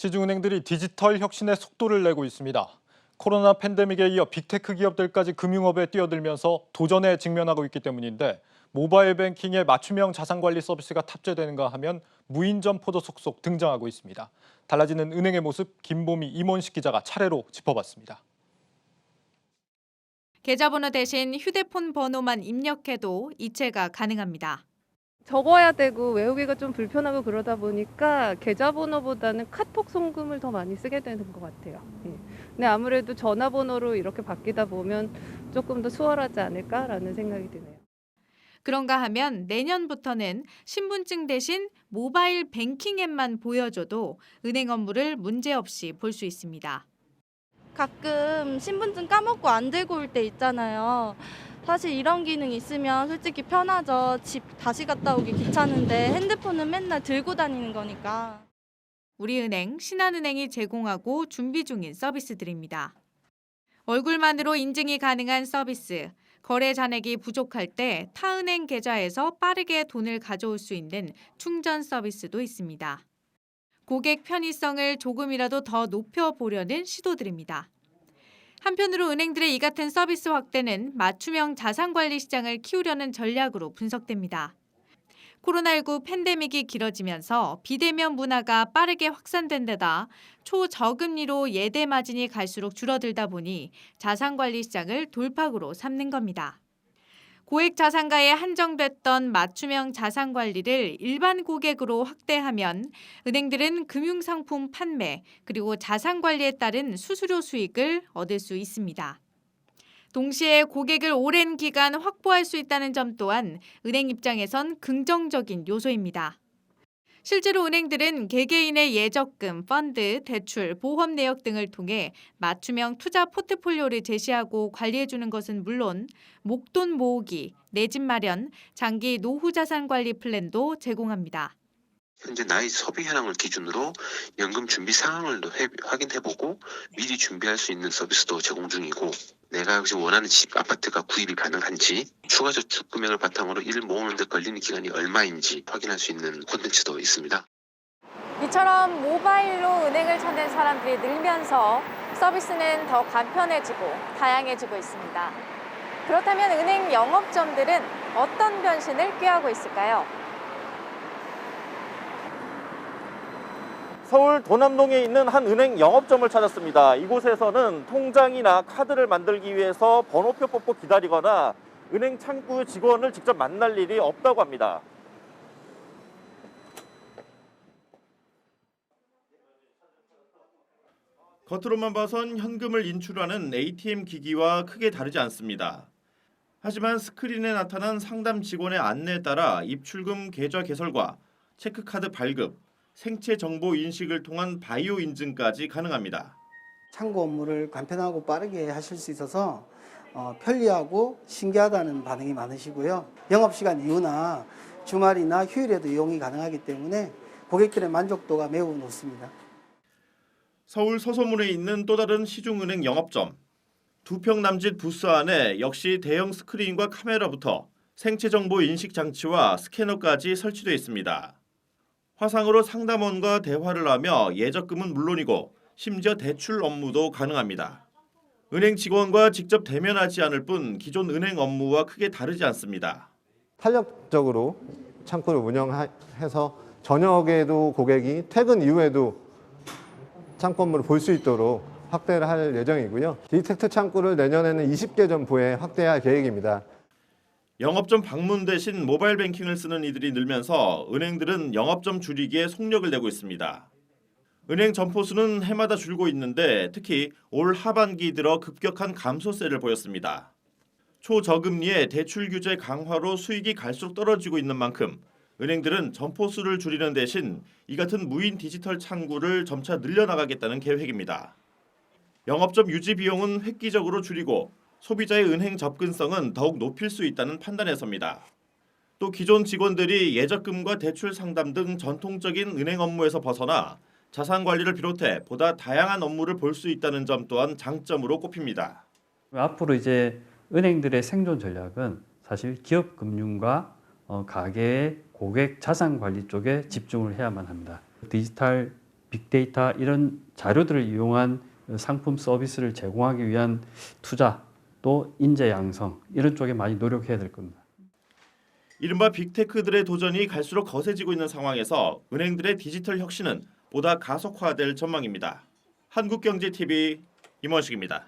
시중은행들이 디지털 혁신의 속도를 내고 있습니다. 코로나 팬데믹에 이어 빅테크 기업들까지 금융업에 뛰어들면서 도전에 직면하고 있기 때문인데 모바일 뱅킹에 맞춤형 자산관리 서비스가 탑재되는가 하면 무인 점포도 속속 등장하고 있습니다. 달라지는 은행의 모습 김보미 임원식 기자가 차례로 짚어봤습니다. 계좌번호 대신 휴대폰 번호만 입력해도 이체가 가능합니다. 적어야 되고 외우기가 좀 불편하고 그러다 보니까 계좌번호보다는 카톡 송금을 더 많이 쓰게 되는 것 같아요. 예. 근데 아무래도 전화번호로 이렇게 바뀌다 보면 조금 더 수월하지 않을까라는 생각이 드네요. 그런가 하면 내년부터는 신분증 대신 모바일 뱅킹 앱만 보여줘도 은행 업무를 문제없이 볼 수 있습니다. 가끔 신분증 까먹고 안 들고 올 때 있잖아요. 사실 이런 기능 있으면 솔직히 편하죠. 집 다시 갔다 오기 귀찮은데 핸드폰은 맨날 들고 다니는 거니까. 우리은행, 신한은행이 제공하고 준비 중인 서비스들입니다. 얼굴만으로 인증이 가능한 서비스, 거래 잔액이 부족할 때 타은행 계좌에서 빠르게 돈을 가져올 수 있는 충전 서비스도 있습니다. 고객 편의성을 조금이라도 더 높여보려는 시도들입니다. 한편으로 은행들의 이 같은 서비스 확대는 맞춤형 자산관리 시장을 키우려는 전략으로 분석됩니다. 코로나19 팬데믹이 길어지면서 비대면 문화가 빠르게 확산된 데다 초저금리로 예대 마진이 갈수록 줄어들다 보니 자산관리 시장을 돌파구로 삼는 겁니다. 고액 자산가에 한정됐던 맞춤형 자산관리를 일반 고객으로 확대하면 은행들은 금융상품 판매 그리고 자산관리에 따른 수수료 수익을 얻을 수 있습니다. 동시에 고객을 오랜 기간 확보할 수 있다는 점 또한 은행 입장에선 긍정적인 요소입니다. 실제로 은행들은 개개인의 예적금, 펀드, 대출, 보험 내역 등을 통해 맞춤형 투자 포트폴리오를 제시하고 관리해주는 것은 물론 목돈 모으기, 내 집 마련, 장기 노후 자산 관리 플랜도 제공합니다. 현재 나의 소비 현황을 기준으로 연금 준비 상황을 확인해보고 미리 준비할 수 있는 서비스도 제공 중이고, 내가 지금 원하는 집, 아파트가 구입이 가능한지, 추가 저축 금액을 바탕으로 이를 모으는 데 걸리는 기간이 얼마인지 확인할 수 있는 콘텐츠도 있습니다. 이처럼 모바일로 은행을 찾는 사람들이 늘면서 서비스는 더 간편해지고 다양해지고 있습니다. 그렇다면 은행 영업점들은 어떤 변신을 꾀하고 있을까요? 서울 도남동에 있는 한 은행 영업점을 찾았습니다. 이곳에서는 통장이나 카드를 만들기 위해서 번호표 뽑고 기다리거나 은행 창구 직원을 직접 만날 일이 없다고 합니다. 겉으로만 봐선 현금을 인출하는 ATM 기기와 크게 다르지 않습니다. 하지만 스크린에 나타난 상담 직원의 안내에 따라 입출금 계좌 개설과 체크카드 발급, 생체 정보 인식을 통한 바이오 인증까지 가능합니다. 창구 업무를 간편하고 빠르게 하실 수 있어서 편리하고 신기하다는 반응이 많으시고요. 영업시간 이후나 주말이나 휴일에도 이용이 가능하기 때문에 고객들의 만족도가 매우 높습니다. 서울 서소문에 있는 또 다른 시중은행 영업점. 2평 남짓 부스 안에 역시 대형 스크린과 카메라부터 생체 정보 인식 장치와 스캐너까지 설치되어 있습니다. 화상으로 상담원과 대화를 하며 예적금은 물론이고 심지어 대출 업무도 가능합니다. 은행 직원과 직접 대면하지 않을 뿐 기존 은행 업무와 크게 다르지 않습니다. 탄력적으로 창구를 운영해서 저녁에도 고객이 퇴근 이후에도 창구 업무를 볼 수 있도록 확대를 할 예정이고요. 디텍트 창구를 내년에는 20개 점포에 확대할 계획입니다. 영업점 방문 대신 모바일 뱅킹을 쓰는 이들이 늘면서 은행들은 영업점 줄이기에 속력을 내고 있습니다. 은행 점포 수는 해마다 줄고 있는데 특히 올 하반기 들어 급격한 감소세를 보였습니다. 초저금리의 대출 규제 강화로 수익이 갈수록 떨어지고 있는 만큼 은행들은 점포 수를 줄이는 대신 이 같은 무인 디지털 창구를 점차 늘려나가겠다는 계획입니다. 영업점 유지 비용은 획기적으로 줄이고 소비자의 은행 접근성은 더욱 높일 수 있다는 판단에서입니다. 또 기존 직원들이 예적금과 대출 상담 등 전통적인 은행 업무에서 벗어나 자산 관리를 비롯해 보다 다양한 업무를 볼 수 있다는 점 또한 장점으로 꼽힙니다. 앞으로 이제 은행들의 생존 전략은 사실 기업 금융과 가계의 고객 자산 관리 쪽에 집중을 해야만 합니다. 디지털 빅데이터 이런 자료들을 이용한 상품 서비스를 제공하기 위한 투자 또 인재 양성 이런 쪽에 많이 노력해야 될 겁니다. 이른바 빅테크들의 도전이 갈수록 거세지고 있는 상황에서 은행들의 디지털 혁신은 보다 가속화될 전망입니다. 한국경제TV 임원식입니다.